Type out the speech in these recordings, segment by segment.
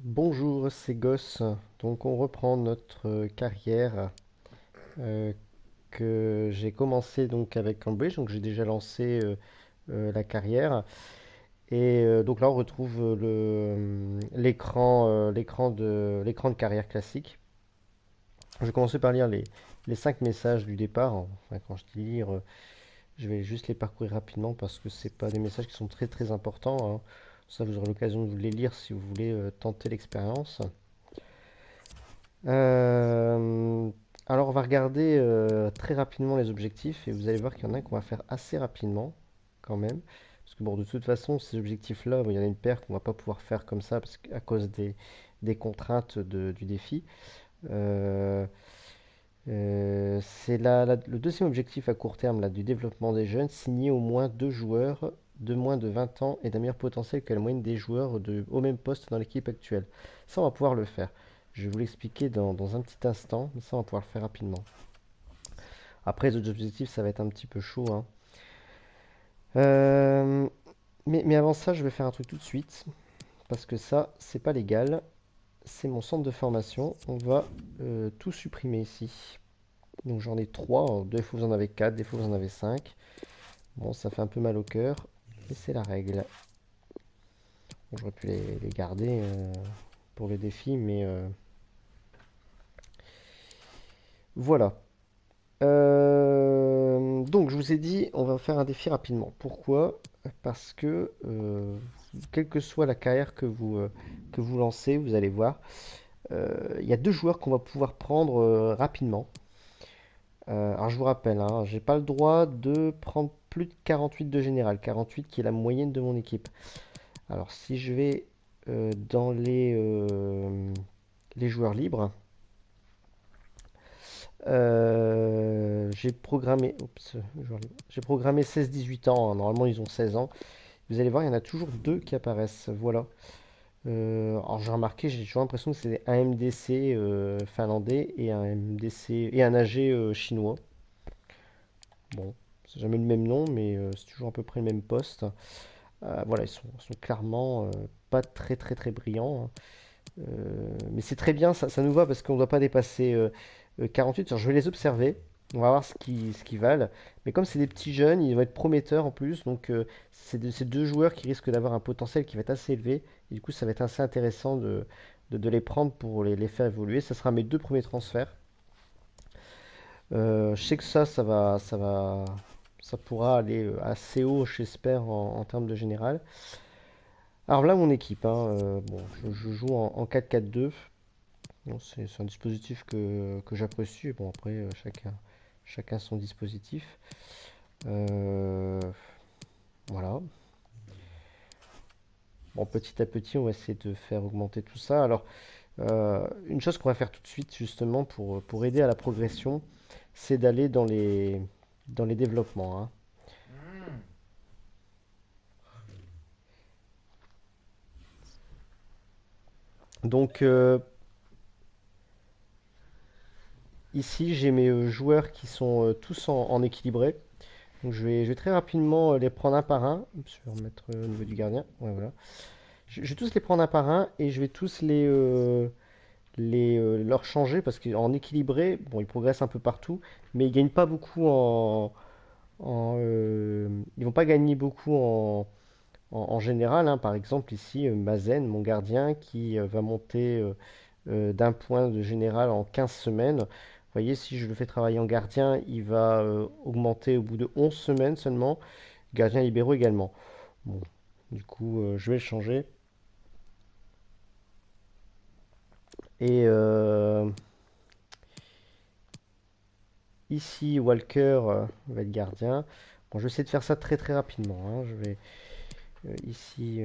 Bonjour, c'est Goss. Donc on reprend notre carrière euh, que j'ai commencé donc avec Cambridge. Donc j'ai déjà lancé la carrière. Et donc là on retrouve l'écran de carrière classique. Je vais commencer par lire les 5 messages du départ. Enfin, quand je dis lire, je vais juste les parcourir rapidement parce que c'est pas des messages qui sont très très importants, hein. Ça, vous aurez l'occasion de vous les lire si vous voulez tenter l'expérience. Euh, alors, on va regarder très rapidement les objectifs et vous allez voir qu'il y en a qu'on va faire assez rapidement quand même. Parce que bon, de toute façon, ces objectifs-là, bon, il y en a une paire qu'on va pas pouvoir faire comme ça parce qu'à cause des contraintes du défi. Euh, c'est le deuxième objectif à court terme là, du développement des jeunes, signer au moins deux joueurs de moins de 20 ans et d'un meilleur potentiel que la moyenne des joueurs au même poste dans l'équipe actuelle. Ça, on va pouvoir le faire. Je vais vous l'expliquer dans un petit instant, mais ça, on va pouvoir le faire rapidement. Après, les autres objectifs, ça va être un petit peu chaud, hein. Euh, mais avant ça, je vais faire un truc tout de suite, parce que ça, c'est pas légal. C'est mon centre de formation. On va tout supprimer ici. Donc j'en ai 3. Des fois vous en avez 4, des fois vous en avez 5. Bon, ça fait un peu mal au cœur, mais c'est la règle. Bon, j'aurais pu les garder pour le défi, mais voilà. Donc, je vous ai dit, on va faire un défi rapidement. Pourquoi? Parce que, quelle que soit la carrière que vous lancez, vous allez voir, il y a deux joueurs qu'on va pouvoir prendre rapidement. Alors, je vous rappelle, hein, j'ai pas le droit de prendre plus de 48 de général. 48 qui est la moyenne de mon équipe. Alors, si je vais dans les joueurs libres, j'ai programmé 16-18 ans, hein. Normalement, ils ont 16 ans. Vous allez voir, il y en a toujours deux qui apparaissent. Voilà. Alors, j'ai remarqué, j'ai toujours l'impression que c'est un MDC finlandais et un MDC et un AG chinois. Bon, c'est jamais le même nom, mais c'est toujours à peu près le même poste. Voilà, ils sont clairement pas très très très brillants, hein. Mais c'est très bien, ça nous va parce qu'on ne doit pas dépasser 48. Alors, je vais les observer, on va voir ce qu'ils valent. Mais comme c'est des petits jeunes, ils vont être prometteurs en plus. Donc, c'est deux joueurs qui risquent d'avoir un potentiel qui va être assez élevé. Et du coup, ça va être assez intéressant de les prendre pour les faire évoluer. Ça sera mes deux premiers transferts. Je sais que ça pourra aller assez haut, j'espère, en termes de général. Alors là, mon équipe, hein, bon, je joue en 4-4-2. Bon, c'est un dispositif que j'apprécie. Bon, après, chacun son dispositif. Euh, voilà. Bon, petit à petit, on va essayer de faire augmenter tout ça. Alors, une chose qu'on va faire tout de suite, justement, pour aider à la progression, c'est d'aller dans les développements, hein. Donc, ici, j'ai mes joueurs qui sont tous en équilibré. Donc, je vais très rapidement les prendre un par un. Oups, je vais remettre au niveau du gardien. Ouais, voilà. Je vais tous les prendre un par un et je vais tous leur changer parce qu'en équilibré, bon, ils progressent un peu partout, mais ils gagnent pas beaucoup ils vont pas gagner beaucoup en général, hein. Par exemple, ici, Mazen, mon gardien, qui va monter d'un point de général en 15 semaines. Vous voyez, si je le fais travailler en gardien, il va augmenter au bout de 11 semaines seulement. Gardien libéraux également. Bon, du coup, je vais le changer. Et ici, Walker va être gardien. Bon, je vais essayer de faire ça très très rapidement, hein. Je vais ici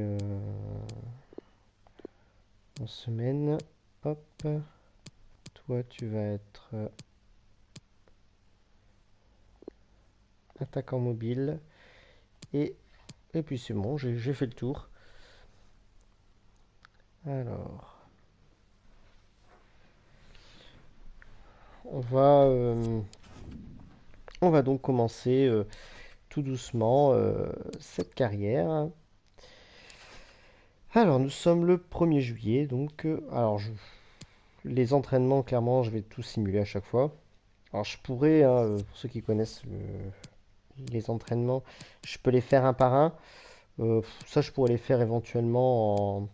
en semaine. Hop, toi tu vas être attaquant mobile. Et, et puis c'est bon, j'ai fait le tour. Alors, on va, euh, on va donc commencer tout doucement cette carrière. Alors, nous sommes le 1er juillet, donc les entraînements, clairement, je vais tout simuler à chaque fois. Alors, je pourrais, hein, pour ceux qui connaissent les entraînements, je peux les faire un par un. Ça, je pourrais les faire éventuellement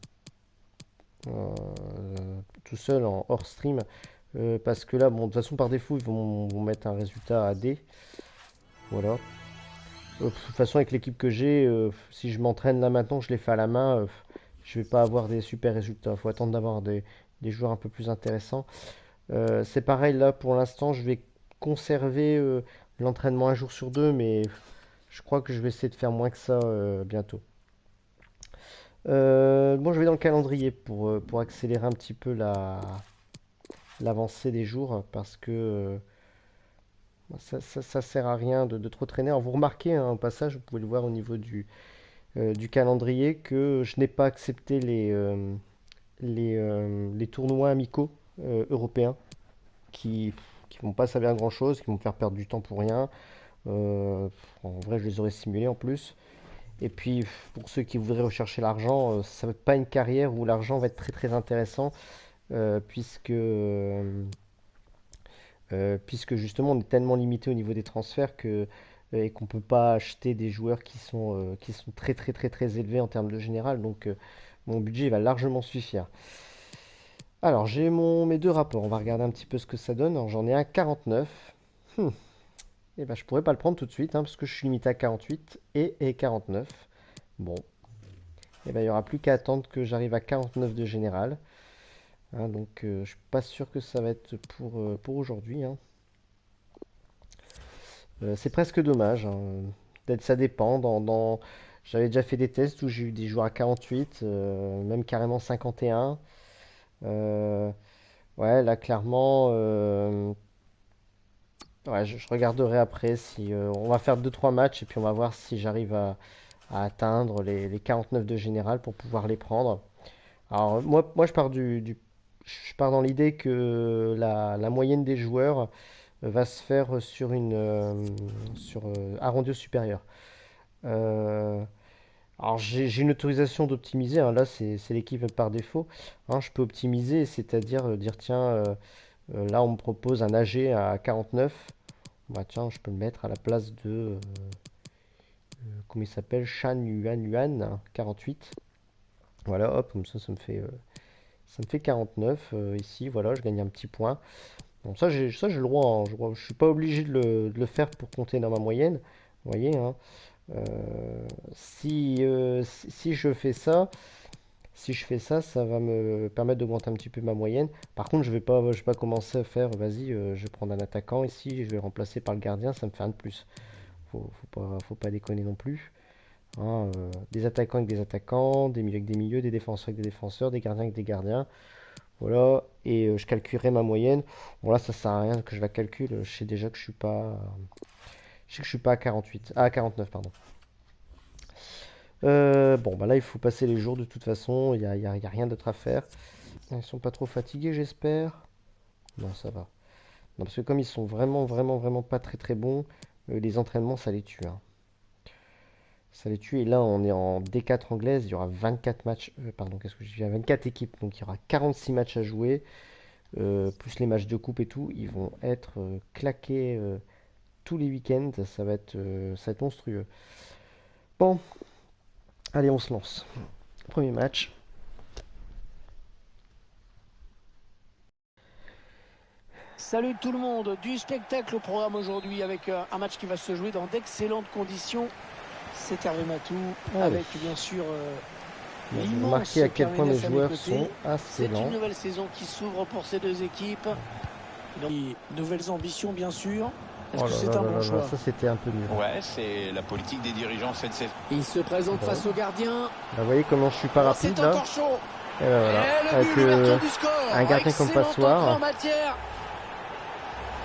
tout seul, en hors stream. Parce que là, bon, de toute façon, par défaut, ils vont mettre un résultat à D. Voilà. De toute façon, avec l'équipe que j'ai, si je m'entraîne là maintenant, je les fais à la main, je vais pas avoir des super résultats. Il faut attendre d'avoir des joueurs un peu plus intéressants. C'est pareil là, pour l'instant, je vais conserver l'entraînement un jour sur deux, mais je crois que je vais essayer de faire moins que ça bientôt. Bon, je vais dans le calendrier pour accélérer un petit peu l'avancée des jours, parce que ça sert à rien de trop traîner. Alors, vous remarquez, hein, au passage, vous pouvez le voir au niveau du calendrier, que je n'ai pas accepté les tournois amicaux européens qui vont pas servir à grand chose, qui vont me faire perdre du temps pour rien. En vrai, je les aurais simulés en plus. Et puis, pour ceux qui voudraient rechercher l'argent, ça va pas une carrière où l'argent va être très très intéressant, puisque justement on est tellement limité au niveau des transferts et qu'on peut pas acheter des joueurs qui sont très très très très élevés en termes de général. Donc, mon budget va largement suffire. Alors, j'ai mes deux rapports. On va regarder un petit peu ce que ça donne. Alors, j'en ai un 49. Hmm. Et ben, je pourrais pas le prendre tout de suite, hein, parce que je suis limité à 48 et 49. Bon, et ben, il y aura plus qu'à attendre que j'arrive à 49 de général. Hein, donc, je suis pas sûr que ça va être pour aujourd'hui. Hein. C'est presque dommage. Hein. Peut-être ça dépend. J'avais déjà fait des tests où j'ai eu des joueurs à 48, même carrément 51. Euh, ouais, là, clairement, ouais, je regarderai après si on va faire deux trois matchs et puis on va voir si j'arrive à atteindre les 49 de général pour pouvoir les prendre. Alors moi je pars dans l'idée que la moyenne des joueurs va se faire sur arrondi au supérieur. Euh, alors j'ai une autorisation d'optimiser, hein, là c'est l'équipe par défaut. Hein, je peux optimiser, c'est-à-dire dire tiens, là on me propose un AG à 49. Bah tiens, je peux le mettre à la place de comment il s'appelle, Shan Yuan Yuan 48. Voilà, hop, comme ça me fait 49 ici. Voilà, je gagne un petit point. Bon, ça j'ai le droit. Hein, je suis pas obligé de le faire pour compter dans ma moyenne. Vous voyez, hein. Euh, si je fais ça, ça va me permettre d'augmenter un petit peu ma moyenne. Par contre, je vais pas commencer à faire, vas-y, je vais prendre un attaquant ici, je vais remplacer par le gardien, ça me fait un de plus. Faut pas déconner non plus. Hein, des attaquants avec des attaquants, des milieux avec des milieux, des défenseurs avec des défenseurs, des gardiens avec des gardiens. Voilà, et je calculerai ma moyenne. Bon là, ça sert à rien que je la calcule. Je sais déjà que je suis pas à 48, à 49, pardon. Bon, bah là, il faut passer les jours de toute façon. Il y a rien d'autre à faire. Ils sont pas trop fatigués, j'espère. Non, ça va. Non, parce que comme ils sont vraiment, vraiment, vraiment pas très, très bons, les entraînements, ça les tue. Hein. Ça les tue. Et là, on est en D4 anglaise. Il y aura 24 matchs. Pardon, qu'est-ce que je dis? 24 équipes. Donc, il y aura 46 matchs à jouer. Plus les matchs de coupe et tout. Ils vont être claqués tous les week-ends. Ça va être monstrueux. Bon, allez, on se lance. Premier match. Salut tout le monde, du spectacle au programme aujourd'hui avec un match qui va se jouer dans d'excellentes conditions. C'est Hervé Matou Allez. avec bien sûr Bon, vous l'immense remarquez à quel point mes Carlinhos à mes joueurs sont côtés. assez C'est une lents. nouvelle saison qui s'ouvre pour ces deux équipes. Nouvelles ambitions bien sûr. Est-ce Oh que là c'est là un là bon là là, choix? ça c'était un peu mieux. Ouais, c'est la politique des dirigeants cette saison. Il se présente Bon. face au gardien. Là, vous voyez comment je suis pas Oh, rapide c'est là? encore chaud. Et ben voilà. Et le Avec but, l'ouverture du score. un gardien comme Excellente entrée en passoire. matière.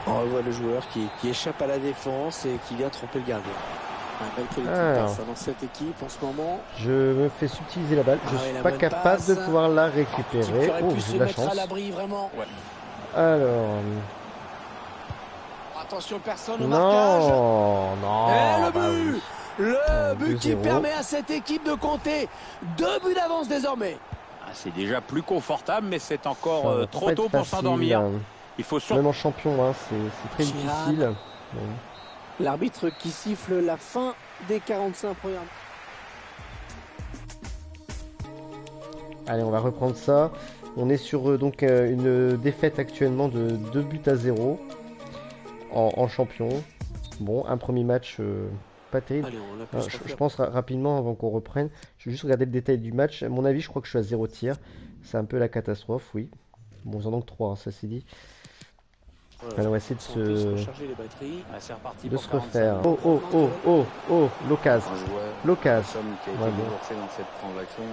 On voit le joueur qui échappe à la défense et qui vient tromper le gardien. Un bel collectif Alors, dans cette équipe en ce moment. je me fais subtiliser la balle. Je Ah oui, suis la pas bonne capable de passe. pouvoir la Équipe qui récupérer. aurait Oh, pu j'ai se de la mettre à chance. l'abri vraiment. Ouais. Alors, Attention personne au marquage. non, non, Et le bah but. oui. Le but qui 2-0. permet à cette équipe de compter 2 buts d'avance désormais. Ah, c'est déjà plus confortable, mais c'est encore Ça va trop pas tôt être pour facile, s'endormir. Il faut surtout... Même en champion, hein, c'est très Girard. difficile. Bon. L'arbitre qui siffle la fin des 45 premières. Allez, on va reprendre ça. On est sur donc une défaite actuellement de 2 buts à 0 en champion. Bon, un premier match pas terrible. Allez, on l'a pu se Je refaire. pense rapidement avant qu'on reprenne. Je vais juste regarder le détail du match. À mon avis, je crois que je suis à 0 tir. C'est un peu la catastrophe, oui. Bon, ils en ont que 3, ça c'est dit. Voilà. Allez, on va essayer On peut se de recharger les batteries. Ah, c'est reparti se pour 45 refaire. minutes. Oh, l'occasion. Quand je vois L'occasion. la somme qui a été Ouais, bon. déboursée dans cette transaction,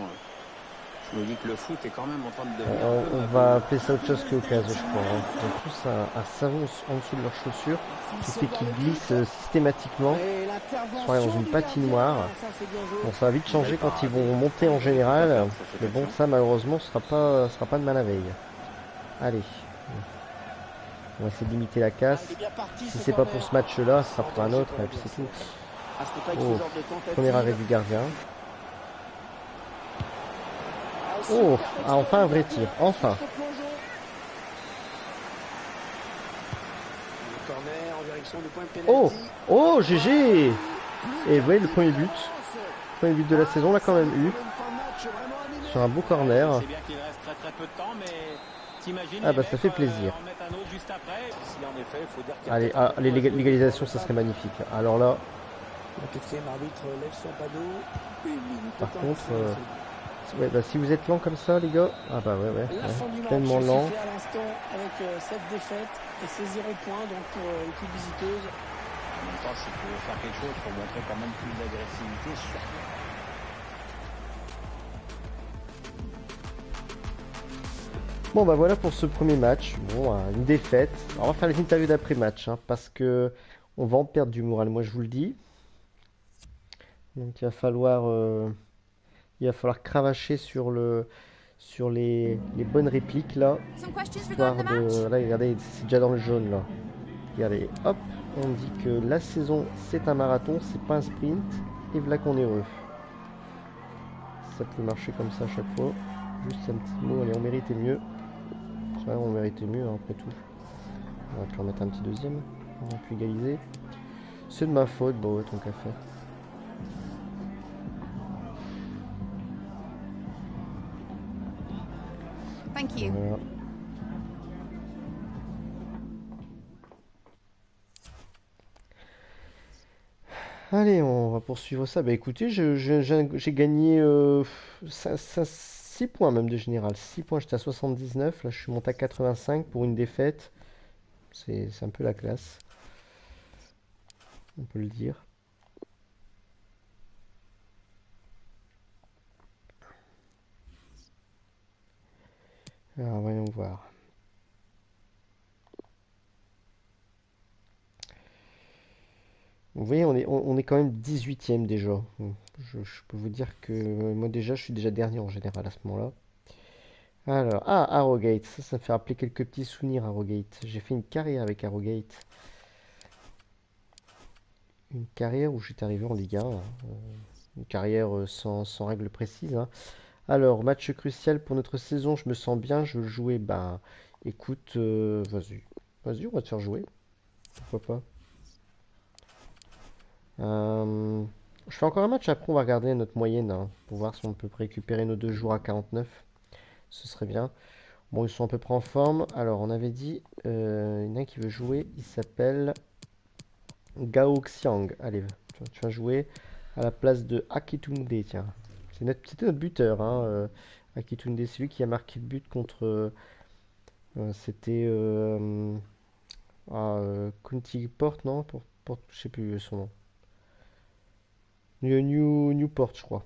je me dis que le foot est quand même en train de devenir On, un peu on ma va vie. appeler ça autre chose que occasion, je crois. Hein. Ils ont tous un savon en dessous de leurs chaussures qui fait qu'ils glissent systématiquement. Et Ils sont allés dans une du patinoire. gardien, ça, c'est bien joué. Bon, ça va vite changer quand ils vont monter en général. Mais bon, ça malheureusement ce sera pas de mal à veille. Allez. On va essayer de limiter la Ah, casse. il est bien parti, Si ce c'est pas corner. pour ce match-là, ce sera pour un autre, et puis c'est tout. Ah, ce n'est pas avec Oh, ce genre de tentative. premier arrêt du gardien. Ah, Oh, super ah, enfin un vrai gardien tir, enfin. sur ce plongeon. Le corner en direction du point de Oh, pénalty. oh, GG! Et vous voyez le premier but. Premier but de la saison, on l'a quand même eu. Sur un beau corner. C'est bien qu'il reste très très peu de temps, mais t'imagines Ah les bah ça mecs, fait plaisir. en mettre un autre juste après. Si en effet, il faut dire qu'il y a Allez, peut-être un peu de l'égalisation, ça serait magnifique. Alors là, Le quatrième arbitre lève son panneau. Une minute par de temps contre, pour finir ouais, bah, si vous êtes lent comme ça, les gars, ah bah ouais, la fin du match tellement lent. sifflée à l'instant avec cette défaite et ces 0 points donc pour l'équipe visiteuse. En même temps, si tu veux faire quelque chose, il faut montrer quand même plus d'agressivité. Bon bah voilà pour ce premier match. Bon, une défaite. Alors, on va faire les interviews d'après-match, hein, parce que on va en perdre du moral, moi je vous le dis. Donc il va falloir cravacher sur les bonnes répliques là. Some questions Histoire regarding the match? de, là, regardez, c'est déjà dans le jaune là. Regardez, hop, on dit que la saison c'est un marathon, c'est pas un sprint. Et voilà qu'on est heureux. Ça peut marcher comme ça à chaque fois. Juste un petit mot, allez, on méritait mieux. Ouais, on méritait mieux, hein, après tout. On va pu en mettre un petit deuxième. On a pu égaliser. C'est de ma faute, bon ouais, ton café. Thank you. Voilà. Allez, on va poursuivre ça. Bah écoutez, j'ai gagné 6 points même de général. 6 points, j'étais à 79. Là, je suis monté à 85 pour une défaite. C'est un peu la classe. On peut le dire. Alors, voyons voir. Vous voyez, on est quand même 18e déjà. Je peux vous dire que moi déjà, je suis déjà dernier en général à ce moment-là. Alors, Arrogate, ça me fait rappeler quelques petits souvenirs, Arrogate. J'ai fait une carrière avec Arrogate. Une carrière où j'étais arrivé en Ligue 1. Une carrière sans règles précises, hein. Alors, match crucial pour notre saison, je me sens bien, je veux le jouer. Ben, écoute, vas-y. Vas-y, on va te faire jouer. Pourquoi pas. Je fais encore un match, après on va regarder notre moyenne, hein, pour voir si on peut récupérer nos 2 jours à 49. Ce serait bien. Bon, ils sont à peu près en forme. Alors, on avait dit, il y en a un qui veut jouer, il s'appelle Gao Xiang. Allez, tu vas jouer à la place de Akitunde, tiens. C'était notre buteur, hein, Akitunde, c'est lui qui a marqué le but contre... c'était... Kunti Port, non? Je sais plus son nom. Newport, je crois.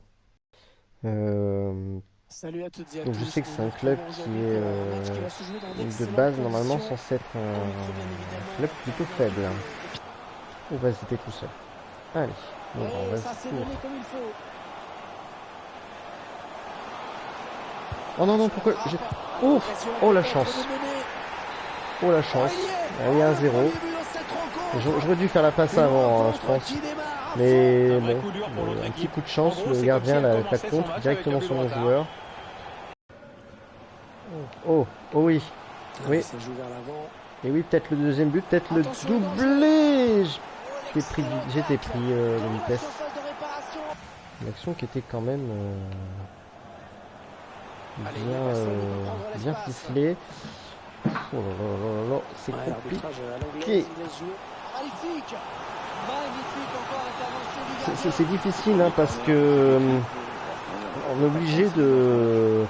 Salut à toutes et à Donc tous. je sais que c'est Nous un nous club retrouvons qui aujourd'hui est pour un match qui va se jouer dans de d'excellentes base normalement conditions. censé être Au micro, bien un évidemment, club plutôt faible, hein. On va hésiter tout seul. Allez, bon, bah, on Et va ça se s'est court. donné comme il faut. Oh non, non, pourquoi j'ai... Frappe. Oh, Occasion oh la peut-être chance. de mener. Oh la chance. Oh, il y est. Il y a un Le 0. premier but dans cette rencontre. J'aurais dû faire la passe Une avant, hein, je rencontre pense. qui démarre Mais Un vrai bon, coup dur pour l'autre un petit équipe. coup de En chance, gros, le c'est comme si gardien elle la commençait son contre match avec directement un but sur de mon retard. joueur. Oh, oh oui, oui. Ça joue vers l'avant. Et oui, peut-être le deuxième but, peut-être le Attention, le danger. doublé. Oh, J'étais pris, l'excellent j'étais tacle. pris de Dans la vitesse. surface de réparation. Une action qui était quand même Allez, bien, il y a personne, il peut prendre bien l'espace. ficelée. Oh là là là là là, c'est Ouais, l'arbitrage à l'anglaise, compliqué. il laisse jouer. Magnifique. Magnifique encore l'intervention du gardien. C'est difficile hein, parce que on est obligé de,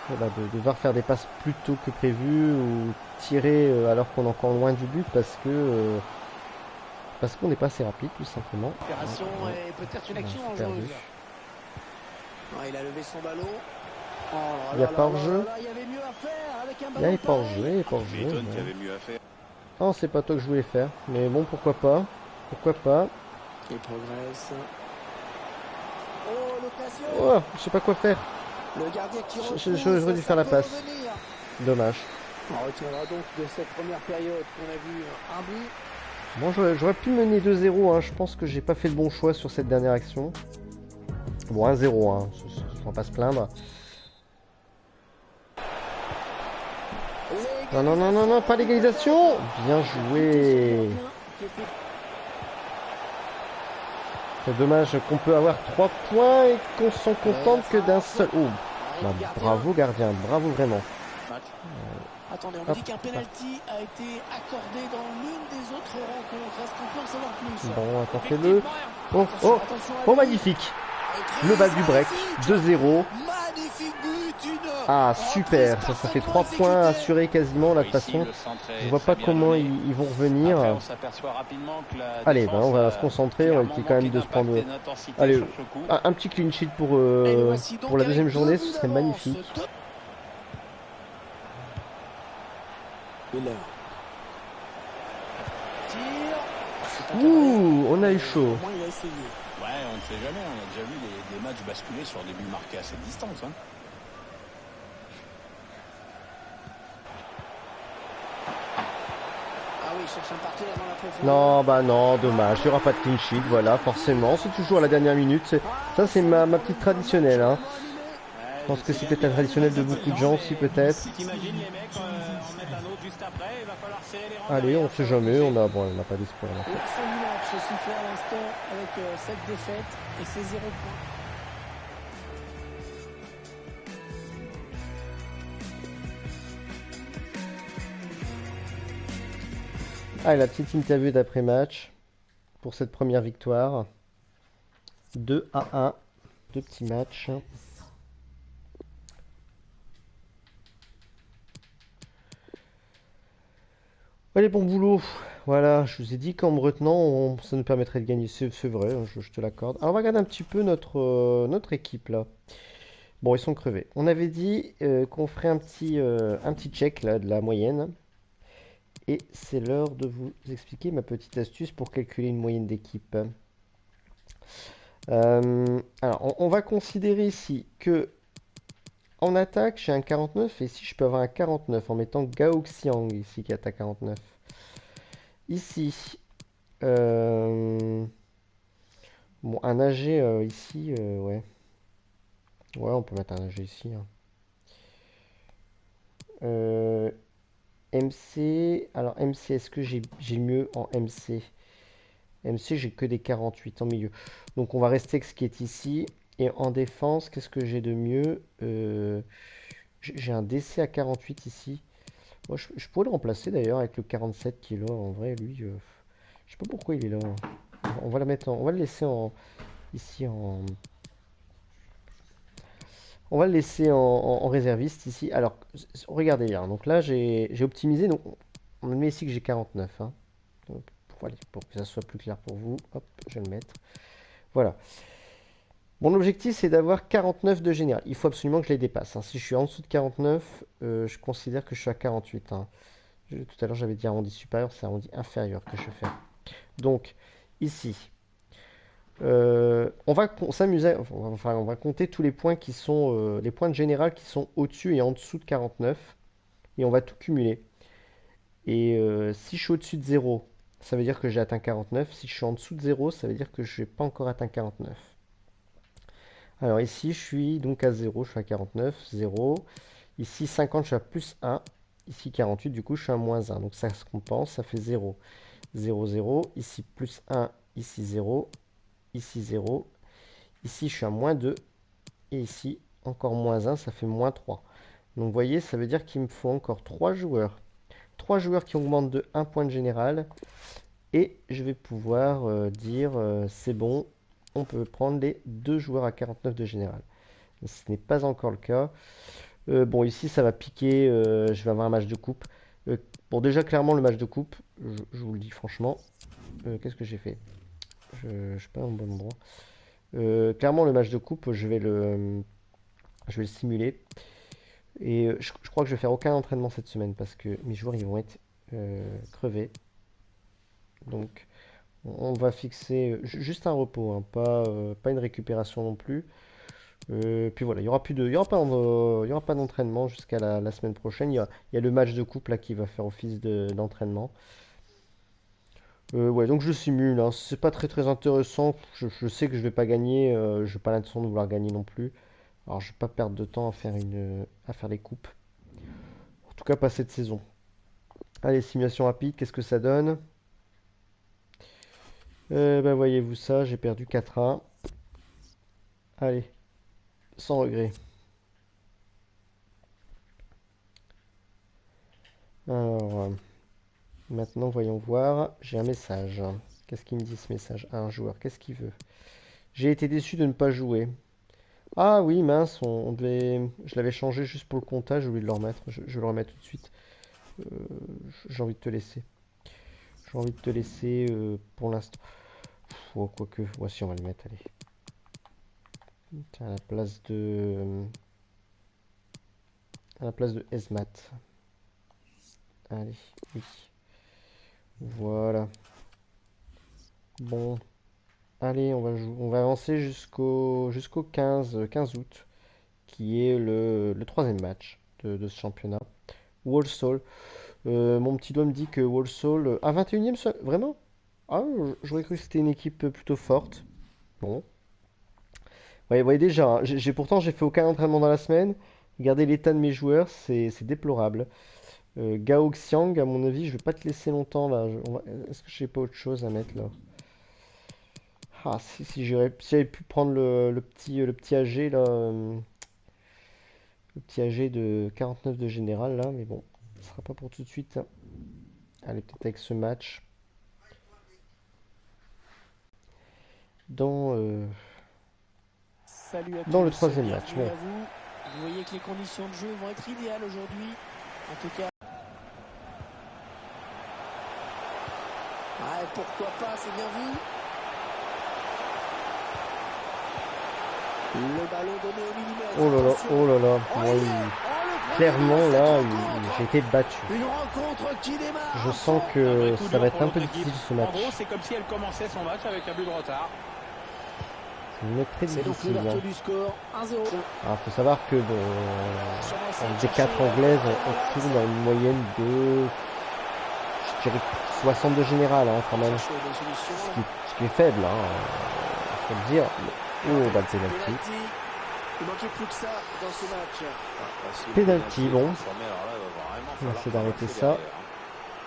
voilà, de devoir faire des passes plus tôt que prévu ou tirer alors qu'on est encore loin du but parce qu'on n'est pas assez rapide tout simplement. Opération et peut-être une action On a perdu. dangereuse. Ouais, il a levé son ballon. Oh là Il n'y a là pas là hors-jeu. là là, il y avait mieux à faire avec un Il n'y ballon avait pas pareil. hors-jeu, il n'y avait pas Tu hors-jeu. m'étonnes qu'il y Ouais. avait mieux à faire. Non, c'est pas toi que je voulais faire, mais bon, pourquoi pas. Pourquoi pas. Il progresse. Oh, l'occasion. Oh, je sais pas quoi faire. Le gardien qui J'aurais dû faire la passe. Dommage. On retiendra donc de cette première période qu'on a vu un but. Bon, j'aurais pu mener 2-0, hein. Je pense que j'ai pas fait le bon choix sur cette dernière action. Bon, 1-0, hein. On va pas se plaindre. Non, non, non, non, non, pas l'égalisation. Bien joué. C'est dommage qu'on peut avoir 3 points et qu'on s'en contente que d'un seul. Oh, bah, bravo gardien, bravo vraiment. Match. Attendez, on me Hop. dit qu'un penalty a été accordé dans l'une des autres rencontres. Est-ce qu'on peut en savoir plus? Bon, attendez-le. Oh, Attention, oh, attention à oh, lui. magnifique. Et Le bal du break, magnifique. 2-0. Magnifique but, une Ah, reprise super, ça fait 3 parfaitement points exécutée. assurés quasiment. Là, de toute Ici, façon, le centre est je vois très pas bien comment donné. ils vont revenir. Après, on s'aperçoit rapidement que la Allez, ben, défense on va a se concentrer, on va clairement essayer quand même manqué de se prendre. d'impact et d'intensité Allez, sur ce coup. un petit clean sheet Et le voici donc pour la avec deuxième 2 journée, buts ce serait d'avance. magnifique. Miller. Tire. C'est pas Ouh, cadré. on a eu chaud. Au moins, il a essayé. Ouais, on ne sait jamais. On a déjà vu des matchs basculer sur des buts marqués à cette distance. Hein. Ah oui, il cherche un partenaire dans la profondeur. Non, bah non, dommage, il n'y aura pas de clean sheet, voilà, forcément, c'est toujours à la dernière minute. Ça, c'est ma petite traditionnelle, hein. Je pense que c'est peut-être la traditionnelle de beaucoup de gens aussi, peut-être. T'imagines les mecs en mettre un autre juste après, il va falloir serrer les rangs. Allez, on derrière, sait ça va jamais, bouger. on n'a pas d'espoir. Là. La fin du match se fait à l'instant avec cette défaite et ces 0 points. Ah, et la petite interview d'après-match pour cette première victoire. 2-1, deux petits matchs. Allez, bon boulot. Voilà, je vous ai dit qu'en me retenant, ça nous permettrait de gagner. C'est vrai, hein, je te l'accorde. Alors, on va regarder un petit peu notre équipe là. Bon, ils sont crevés. On avait dit qu'on ferait un petit check là, de la moyenne. Et c'est l'heure de vous expliquer ma petite astuce pour calculer une moyenne d'équipe. Alors, on va considérer ici que en attaque, j'ai un 49 et ici, je peux avoir un 49 en mettant Gao Xiang ici qui est à 49. Ici, bon, un AG ici, ouais. Ouais, on peut mettre un AG ici. Hein. MC, alors MC, est-ce que j'ai mieux en MC? MC, j'ai que des 48 en milieu. Donc on va rester avec ce qui est ici. Et en défense, qu'est-ce que j'ai de mieux? J'ai un DC à 48 ici. Moi, je pourrais le remplacer d'ailleurs avec le 47 qui est là. En vrai, lui, je sais pas pourquoi il est là. On va on va le laisser ici en. On va le laisser en réserviste ici. Alors, regardez bien. Donc là, j'ai optimisé. Donc, on met ici que j'ai 49. Hein. Donc, pour que ça soit plus clair pour vous. Hop, je vais le mettre. Voilà. Mon objectif, c'est d'avoir 49 de général. Il faut absolument que je les dépasse. Hein. Si je suis en dessous de 49, je considère que je suis à 48. Hein. Tout à l'heure, j'avais dit arrondi supérieur, c'est arrondi inférieur que je fais. Donc, ici, on va s'amuser, enfin, on va compter tous les points qui sont, les points de général qui sont au-dessus et en dessous de 49. Et on va tout cumuler. Et si je suis au-dessus de 0, ça veut dire que j'ai atteint 49. Si je suis en dessous de 0, ça veut dire que je n'ai pas encore atteint 49. Alors ici, je suis donc à 0, je suis à 49, 0. Ici, 50, je suis à plus 1. Ici, 48, du coup, je suis à moins 1. Donc ça se compense, ça fait 0, 0, 0. Ici, plus 1, ici 0, ici 0. Ici, je suis à moins 2. Et ici, encore moins 1, ça fait moins 3. Donc vous voyez, ça veut dire qu'il me faut encore 3 joueurs. 3 joueurs qui augmentent de 1 point de général. Et je vais pouvoir dire c'est bon, on peut prendre les 2 joueurs à 49 de général. Ce n'est pas encore le cas. Bon, ici ça va piquer, je vais avoir un match de coupe. Bon, déjà clairement le match de coupe, je vous le dis franchement. Qu'est-ce que j'ai fait? Je ne suis pas au bon endroit. Clairement le match de coupe, je vais le simuler. Et je crois que je vais faire aucun entraînement cette semaine parce que mes joueurs ils vont être crevés. Donc on va fixer juste un repos, hein, pas une récupération non plus. Puis voilà, il y aura pas d'entraînement jusqu'à la semaine prochaine. Il y a le match de couple là qui va faire office d'entraînement. Ouais, donc je simule, hein. C'est pas très très intéressant. Je sais que je vais pas gagner. Je n'ai pas l'intention de vouloir gagner non plus. Alors je vais pas perdre de temps à faire les coupes. En tout cas pas cette saison. Allez, simulation rapide, qu'est-ce que ça donne? Bah voyez-vous ça, j'ai perdu 4-1. Allez, sans regret. Alors, maintenant voyons voir. J'ai un message. Qu'est-ce qu'il me dit ce message? Un joueur, qu'est-ce qu'il veut? J'ai été déçu de ne pas jouer. Ah oui, mince, je l'avais changé juste pour le comptage, j'ai oublié de le remettre. Je vais le remettre tout de suite. Euh, j'ai envie de te laisser. J'ai envie de te laisser pour l'instant. Oh, quoique, voici, on va le mettre, allez. Tiens, à la place de Esmat. Allez, oui. Voilà. Bon. Allez, on va avancer jusqu'au 15 août, qui est le troisième match de ce championnat. Walsall. Mon petit doigt me dit que Walsall... à 21e, vraiment? Ah, j'aurais cru que c'était une équipe plutôt forte. Bon. Ouais, déjà, hein, pourtant j'ai fait aucun entraînement dans la semaine. Regardez l'état de mes joueurs, c'est déplorable. Gao Xiang, à mon avis, je vais pas te laisser longtemps là. Est-ce que j'ai pas autre chose à mettre là? Ah, si j'avais pu prendre le petit AG là, le petit AG de 49 de général là, mais bon, ce sera pas pour tout de suite, hein. Allez, peut-être avec ce match. Dans, Salut à dans le tous, troisième match. bienvenue Bon. à vous. Vous voyez que les conditions de jeu vont être idéales aujourd'hui. En tout cas, ouais, pourquoi pas, c'est bien vu. Le ballon donné au millimètre. Oh là là, Attention. oh là là. Oh, Moi, il est. Oh, le premier clairement but de là, cette rencontre. j'ai été battu. Une rencontre qui démarre. Je à sens fond. Un que vrai coup ça dur va être pour un peu l'autre équipe. difficile ce En match. gros, c'est comme si elle commençait son match avec un but de retard. Ça va être très C'est donc difficile, hein. l'ouverture du score. 1-0. Alors, faut savoir que bon, en D4 anglaise, on tourne à une moyenne de, je dirais, 62 général, hein, quand même. Ce qui est faible, hein, faut le dire. Oh, bah, le penalty. Il manquait plus que ça dans ce match. Penalty, bon. On va essayer d'arrêter ça.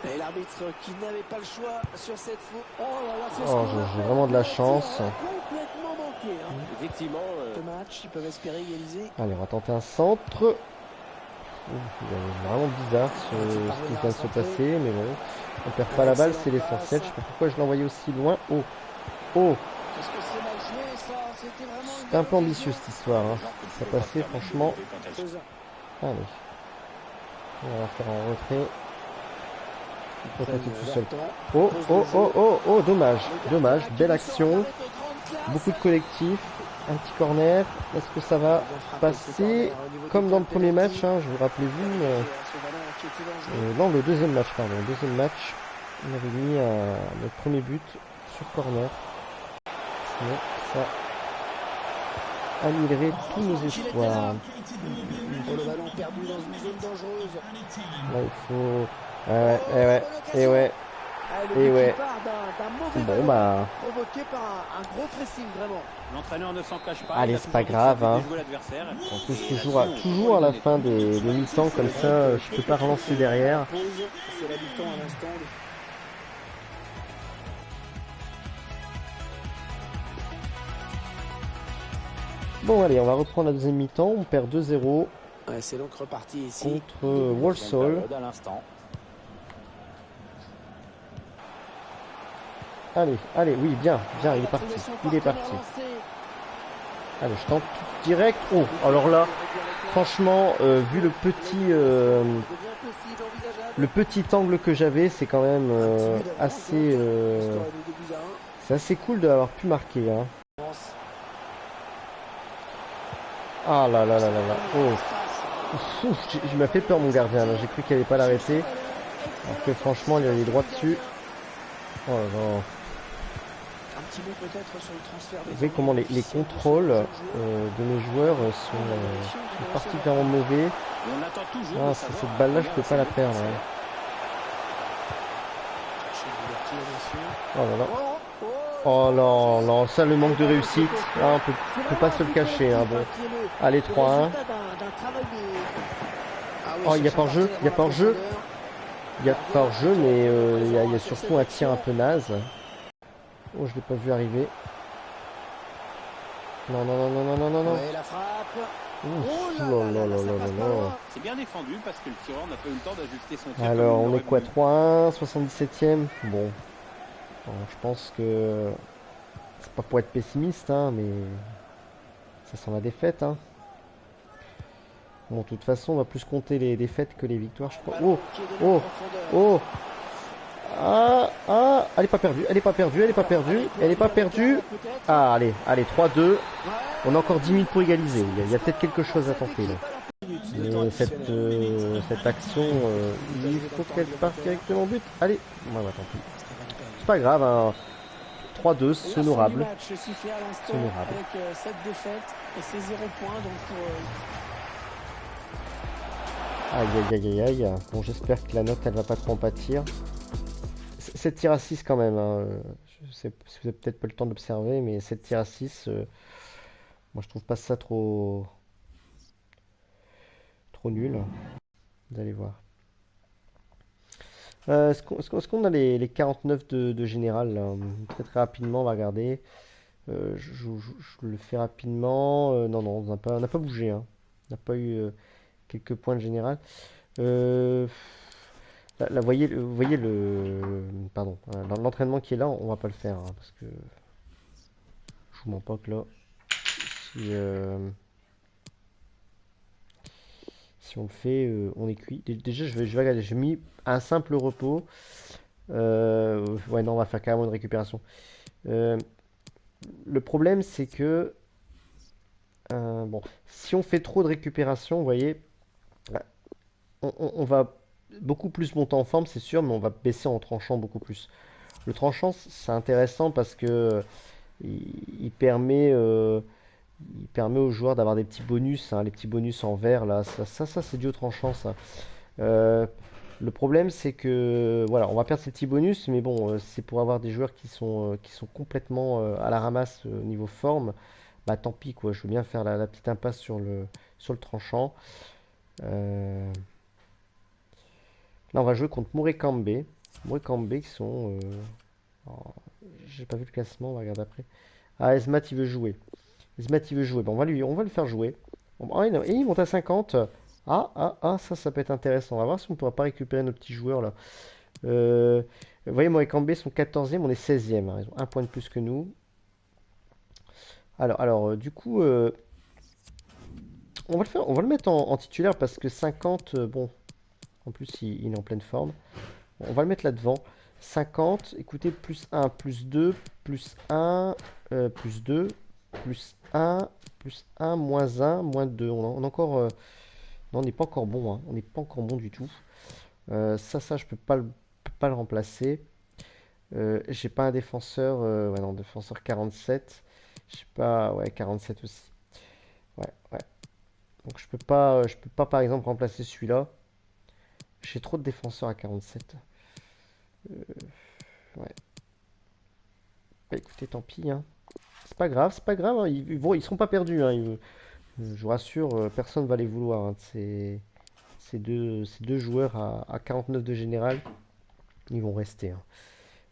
Et l'arbitre qui n'avait pas le choix sur cette faute. Oh là là, c'est Oh, j'ai vraiment de la chance. complètement manqué. Hein. Effectivement, Ce match, ils peuvent espérer égaliser. Allez, on va tenter un centre. C'est vraiment bizarre ce qui vient de se passer, mais bon. On perd pas la balle, c'est l'essentiel. Je sais pas pourquoi je l'ai envoyé aussi loin. Oh, oh. Est-ce que c'est mal joué ça? C'était vraiment une C'était un peu ambitieux cette histoire, hein. Ça passait franchement. Allez. On va faire un retrait. Retrait tout seul. Oh, oh, oh, oh, oh, dommage. Dommage. Belle action. Beaucoup de collectifs. Un petit corner. Est-ce que ça va passer comme dans le premier match, hein, je vous rappelez-vous. Non, le deuxième match, pardon. Le deuxième match, on avait mis notre premier but sur corner. Sinon, ça annulerait tous nos espoirs. Le ballon perdu dans une zone dangereuse. Là, il faut... ouais, et ouais. Ah, le Et but qui ouais. part d'un mauvais Bon, ballon bah. provoqué par un gros pressing, vraiment. L'entraîneur ne s'en cache pas, il Allez, a c'est toujours pas dit que ça grave, lui hein. déjouait l'adversaire. En plus, Et toujours là-dessus, on peut pas toujours à lui la donner fin tort. des mi-temps comme C'est ça, vrai que je peux pas peut-être relancer c'est à derrière. la pause, c'est la mi-temps à l'instant. Bon, allez, on va reprendre la deuxième mi-temps. On perd 2-0 Ouais, c'est donc reparti ici. contre Deuxième Walsall. période à l'instant. Allez, allez, oui, bien, bien, il est a parti. trouvé son Il est partenaire parti. lancé. Allez, je tente tout direct. Oh, alors là, franchement, vu le petit angle que j'avais, c'est quand même assez, c'est assez cool d'avoir pu marquer, hein. Ah là là là là là. Oh, ouf, je m'a fait peur mon gardien. Là, j'ai cru qu'il allait pas l'arrêter, alors que franchement, il allait droit dessus. Oh là là. Un petit mot peut-être sur le transfert des Vous voyez comment les contrôles de mes joueurs sont particulièrement mauvais. Et on attend toujours Ah, de cette savoir balle-là, à je combien peux va pas la s'élever perdre, le hein. transfert. Oh là là. Oh non, non, ça le manque de réussite. Ah, on peut pas se le cacher, hein. Bon, allez, 3-1. Oh, il y a pas hors-jeu, il y a pas hors-jeu. Il y a pas hors-jeu, mais il y a surtout un tir un peu naze. Oh, je l'ai pas vu arriver. Non, non, non, non, non, non, non, non. Ouais, la frappe. Ouf, là là là là là là. C'est bien défendu parce que le tireur n'a pas eu le temps d'ajuster son tir. Alors, comme il on est l'aurait quoi, voulu. 3-1, 77e? Bon, je pense que c'est pas pour être pessimiste, hein, mais ça sent la défaite, hein. Bon, de toute façon, on va plus compter les défaites que les victoires, je crois. Oh, oh, oh. Ah, ah, elle est pas perdue, elle est pas perdue, elle est pas perdue, elle est pas perdue. Ah, allez, allez, 3-2. On a encore 10 minutes pour égaliser. Il y a peut-être quelque chose à tenter, là. Mais cette action, il faut qu'elle parte directement au but. Allez, ouais, tant pis. C'est pas grave, hein. 3-2, c'est honorable. C'est honorable. Avec cette défaite et ces 0 points, donc Aïe, aïe, aïe, aïe, aïe. Bon, j'espère que la note, elle va pas trop en pâtir. 7 tirs à 6 quand même, hein. Je sais, si vous avez peut-être pas le temps d'observer, mais 7 tirs à 6, moi je trouve pas ça trop nul. Vous allez voir. Est-ce qu'on a les 49 de général là? Très très rapidement, on va regarder. Je le fais rapidement. Non, non, on n'a pas bougé, hein. On n'a pas eu quelques points de général. Euh, là, voyez pardon, l'entraînement qui est là, on va pas le faire, hein, parce que je vous mens pas que là, si, si on le fait, on est cuit. Déjà, je vais regarder. J'ai mis un simple repos. Ouais, non, on va faire carrément une récupération. Euh, le problème, c'est que bon, si on fait trop de récupération, vous voyez, on va beaucoup plus monter en forme, c'est sûr, mais on va baisser en tranchant beaucoup plus. Le tranchant, c'est intéressant parce que il permet aux joueurs d'avoir des petits bonus, hein, les petits bonus en vert, là, ça c'est dû au tranchant, ça. Euh, le problème, c'est que, voilà, on va perdre ces petits bonus, mais bon, c'est pour avoir des joueurs qui sont complètement à la ramasse au niveau forme. Bah tant pis, quoi, je veux bien faire la petite impasse sur le tranchant. Euh, Là, on va jouer contre Morecambe. Morecambe qui sont... alors, j'ai pas vu le classement, on va regarder après. Ah, Esmat, il veut jouer. Esmat, il veut jouer. Bon, on va le faire jouer. Bon, ah, et il monte à 50. Ah, ah, ah, ça peut être intéressant. On va voir si on ne pourra pas récupérer nos petits joueurs là. Euh, Vous voyez, Morecambe sont 14e, on est 16e, hein. Ils ont un point de plus que nous. Alors, du coup, on va le mettre en titulaire parce que 50, bon, en plus, il est en pleine forme. On va le mettre là devant. 50, écoutez, plus 1, plus 2, plus 1, plus 2, plus un, moins 1, moins 2. On a encore. Non, on n'est pas encore bon, hein. On n'est pas encore bon du tout. Ça, je peux pas le remplacer. J'ai pas un défenseur. Ouais, non, défenseur 47. Je sais pas. Ouais, 47 aussi. Ouais, ouais. Donc je peux pas par exemple remplacer celui-là. J'ai trop de défenseurs à 47. Ouais. Bah écoutez, tant pis, hein. C'est pas grave, hein. Bon, ils seront pas perdus, hein. Je vous rassure, personne va les vouloir, hein. Ces deux joueurs à 49 de général, ils vont rester, hein.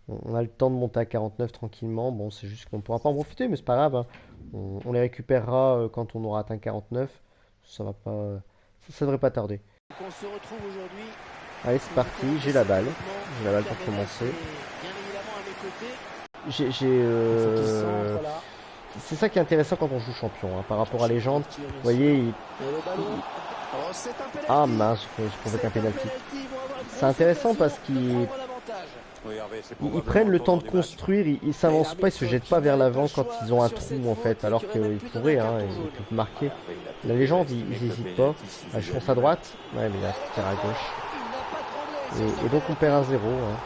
On a le temps de monter à 49 tranquillement. Bon, c'est juste qu'on ne pourra pas en profiter, mais c'est pas grave, hein. On les récupérera quand on aura atteint 49. Ça va pas, ça devrait pas tarder. On se retrouve aujourd'hui. Allez, c'est parti, j'ai la balle. J'ai la balle pour commencer. Bien évidemment à mes côtés. J'ai, j'ai, Il faut qu'il euh, centre là. C'est ça qui est intéressant quand on joue champion, hein, par rapport à légende. Vous voyez, ah mince, je provoque un penalty. C'est intéressant parce qu'ils prennent le temps de construire, ils s'avancent pas, ils se jettent pas vers l'avant quand ils ont un trou en fait, alors qu'ils pourraient, hein, ils peuvent marquer. La légende, ils n'hésitent pas. Ah, je fonce à droite, ouais mais il y a un tir à gauche. Et donc on perd un 0. Hein.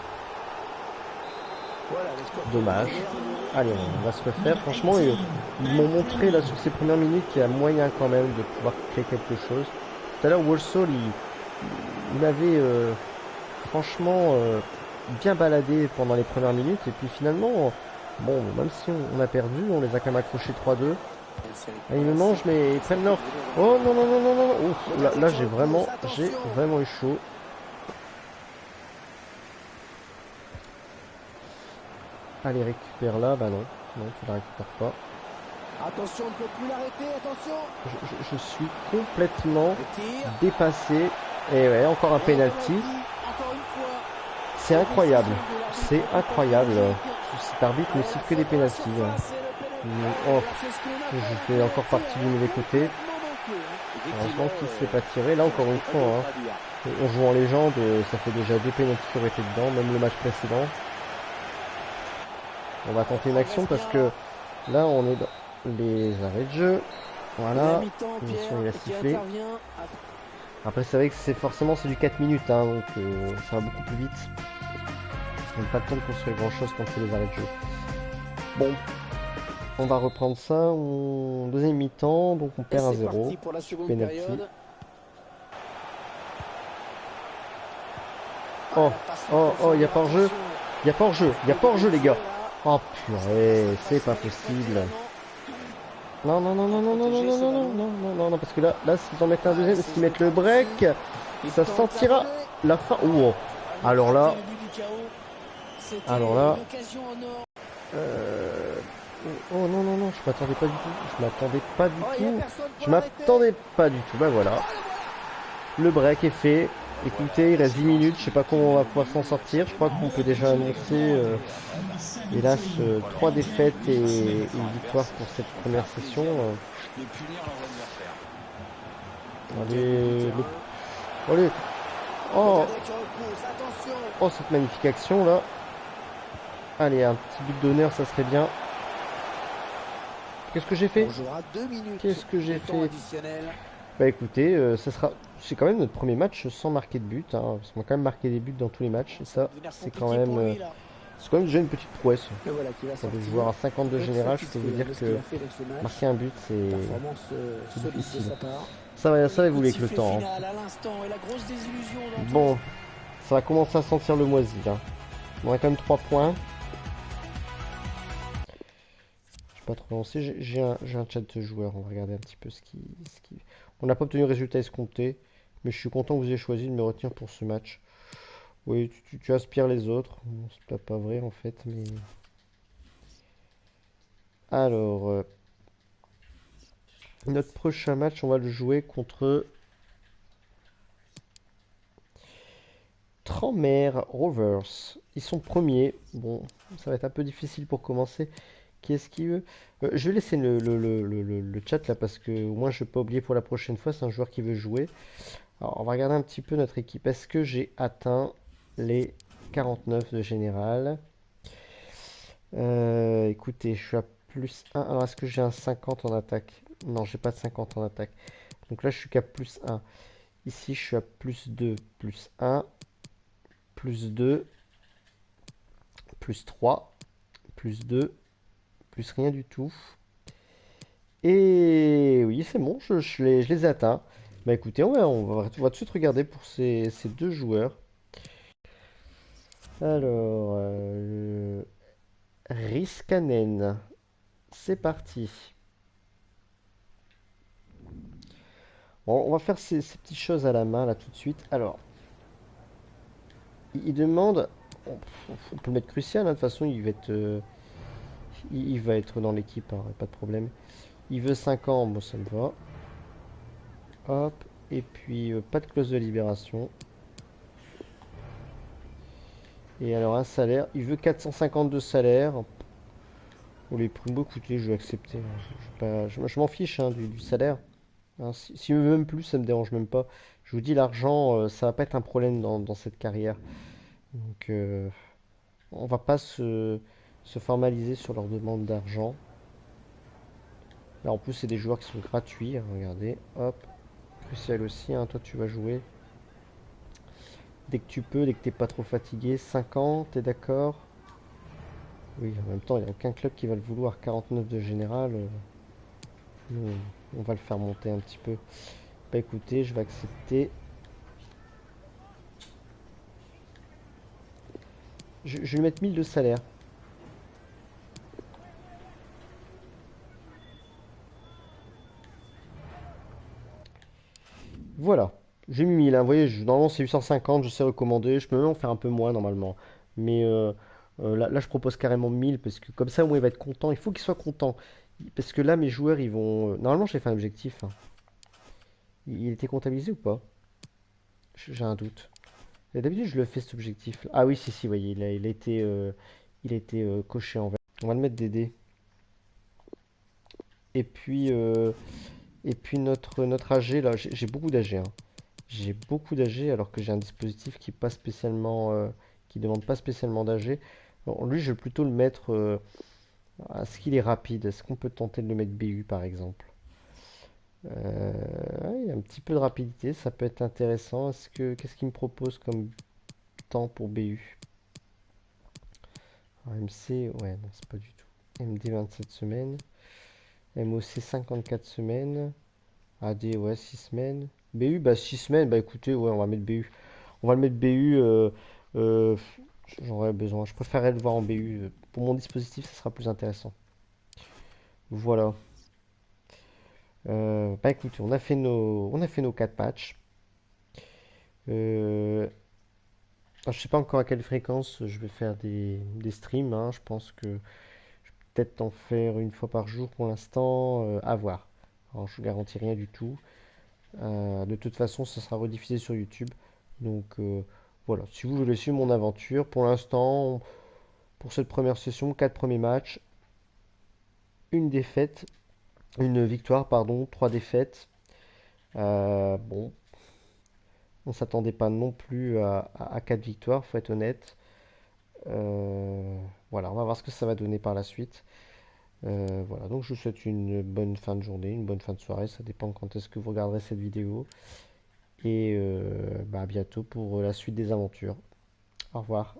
Dommage. Allez, on va se refaire. Franchement, ils m'ont montré là sur ces premières minutes qu'il y a moyen quand même de pouvoir créer quelque chose. Tout à l'heure, Walsall, il avait franchement bien baladé pendant les premières minutes. Et puis finalement, bon, même si on a perdu, on les a quand même accrochés 3-2. Ah, ils me mangent, mais ils prennent leur... Oh non, non, non, non, non, non. Ouf, là j'ai vraiment eu chaud. Allez, récupère là, bah non, tu la récupères pas. Attention, on ne peut plus l'arrêter, attention. Je suis complètement dépassé. Et ouais, encore un penalty. C'est incroyable. C'est incroyable. Cet arbitre ne siffle que des penalties. Oh, je fais encore partie du mauvais côté. Heureusement qu'il ne s'est pas tiré. Là, encore une fois, hein, on joue en légende. Ça fait déjà 2 penalties qui auraient été dedans, même le match précédent. On va tenter une action parce que là, on est dans les arrêts de jeu. Voilà. Mission, il a sifflé. Après, c'est vrai que c'est du 4 minutes, hein, donc ça va beaucoup plus vite. On n'a pas le temps de construire grand chose quand c'est les arrêts de jeu. Bon, on va reprendre ça en deuxième mi-temps, donc on perd un 0. Penalty. Oh, oh, oh, il n'y a pas hors-jeu. Il n'y a pas hors-jeu. Il n'y a pas hors-jeu, les gars. Oh purée, c'est pas possible. Non, non, non, non, non, non, non, non, non, non, non, non, non, parce que là s'ils en mettent un deuxième, s'ils mettent le break, ça sentira la fin. Oh, alors là, oh non, non, non, je m'attendais pas du tout. Je m'attendais pas du tout. Je m'attendais pas du tout. Ben voilà, le break est fait. Écoutez, il reste 10 minutes, je sais pas comment on va pouvoir s'en sortir. Je crois qu'on peut déjà annoncer, hélas, 3 défaites et une victoire pour cette première session. Allez, allez. Oh, oh, cette magnifique action là. Allez, un petit but d'honneur, ça serait bien. Qu'est-ce que j'ai fait? Qu'est-ce que j'ai fait? Bah écoutez, c'est quand même notre premier match sans marquer de but, hein, parce qu'on a quand même marqué des buts dans tous les matchs, et ça, c'est quand même déjà une petite prouesse. Quand vous jouez à 52 général, je peux vous dire que marquer un but, c'est difficile. Ça va évoluer avec le temps. Hein. Bon, ça va commencer à sentir le moisi. Hein. On a quand même 3 points. Pas trop lancé. J'ai un chat de joueurs. On va regarder un petit peu ce qui... On n'a pas obtenu le résultat escompté, mais je suis content que vous ayez choisi de me retenir pour ce match. Oui, tu aspires les autres. Bon, c'est peut-être pas vrai en fait, mais... Alors... notre prochain match, on va le jouer contre... Tranmere Rovers. Ils sont premiers. Bon, ça va être un peu difficile pour commencer. Qui est-ce qui veut? Je vais laisser le chat là parce que au moins je ne vais pas oublier pour la prochaine fois. C'est un joueur qui veut jouer. Alors on va regarder un petit peu notre équipe. Est-ce que j'ai atteint les 49 de général? Écoutez, je suis à plus 1. Alors est-ce que j'ai un 50 en attaque? Non, j'ai pas de 50 en attaque. Donc là je suis qu'à plus 1. Ici je suis à plus 2, plus 1, plus 2, plus 3, plus 2. Plus rien du tout. Et oui, c'est bon, je les ai atteints. Bah écoutez, on va tout de suite regarder pour ces deux joueurs. Alors, Riskanen. C'est parti. Bon, on va faire ces petites choses à la main là tout de suite. Alors, il demande. On peut mettre crucial, hein, de toute façon, il va être dans l'équipe, hein, pas de problème. Il veut 5 ans, bon, ça me va. Hop, et puis pas de clause de libération. Et alors, un salaire, il veut 450 de salaire. Pour les primo, écoutez, je vais accepter, hein. Je m'en fiche, hein, du salaire. Hein, s'il me veut même plus, ça me dérange même pas. Je vous dis, l'argent, ça va pas être un problème dans cette carrière. Donc, on va pas se formaliser sur leur demande d'argent. Là, en plus, c'est des joueurs qui sont gratuits, hein, regardez. Hop, crucial aussi, hein, toi, tu vas jouer. Dès que tu peux, dès que t'es pas trop fatigué. 50, t'es d'accord? Oui, en même temps, il n'y a aucun club qui va le vouloir. 49 de général, nous, on va le faire monter un petit peu. Bah écoutez, je vais accepter. Je vais lui mettre 1000 de salaire. Voilà, j'ai mis 1000, hein. Vous voyez, normalement c'est 850, je sais recommander. Je peux même en faire un peu moins normalement. Mais là, je propose carrément 1000 parce que comme ça, au moins, il va être content. Il faut qu'il soit content. Parce que là, mes joueurs, ils vont. Normalement, j'ai fait un objectif, hein. Il était comptabilisé ou pas? J'ai un doute. Et d'habitude, je le fais cet objectif. Ah oui, si, si, vous voyez, il a été coché en vert. On va le mettre DD. Et puis, euh, et puis notre AG, là, j'ai beaucoup d'AG, hein. J'ai beaucoup d'AG alors que j'ai un dispositif qui pas spécialement, qui demande pas spécialement d'AG. Bon, lui, je vais plutôt le mettre. Est-ce qu'il est rapide? Est-ce qu'on peut tenter de le mettre BU par exemple? Ouais, il y a un petit peu de rapidité, ça peut être intéressant. Qu'est-ce qu'il me propose comme temps pour BU? Alors, MC, ouais, non, c'est pas du tout. MD 27 semaines. MOC 54 semaines. AD, ouais, 6 semaines. BU, bah 6 semaines, bah écoutez, ouais, on va mettre BU. On va le mettre BU. Euh, J'aurais besoin. Je préférerais le voir en BU. Pour mon dispositif, ça sera plus intéressant. Voilà. Bah écoutez, on a fait nos 4 matchs. Euh, alors, je sais pas encore à quelle fréquence je vais faire des streams, hein. Je pense que je vais peut-être en faire une fois par jour pour l'instant. À voir. Alors, je vous garantis rien du tout. De toute façon, ça sera rediffusé sur YouTube. Donc voilà, si vous voulez suivre mon aventure, pour l'instant, pour cette première session, 4 premiers matchs, une défaite, une victoire, pardon, 3 défaites. Bon, on s'attendait pas non plus à 4 victoires, faut être honnête. Voilà, on va voir ce que ça va donner par la suite. Voilà, donc je vous souhaite une bonne fin de journée, une bonne fin de soirée, ça dépend quand est-ce que vous regarderez cette vidéo. Et bah, à bientôt pour la suite des aventures. Au revoir.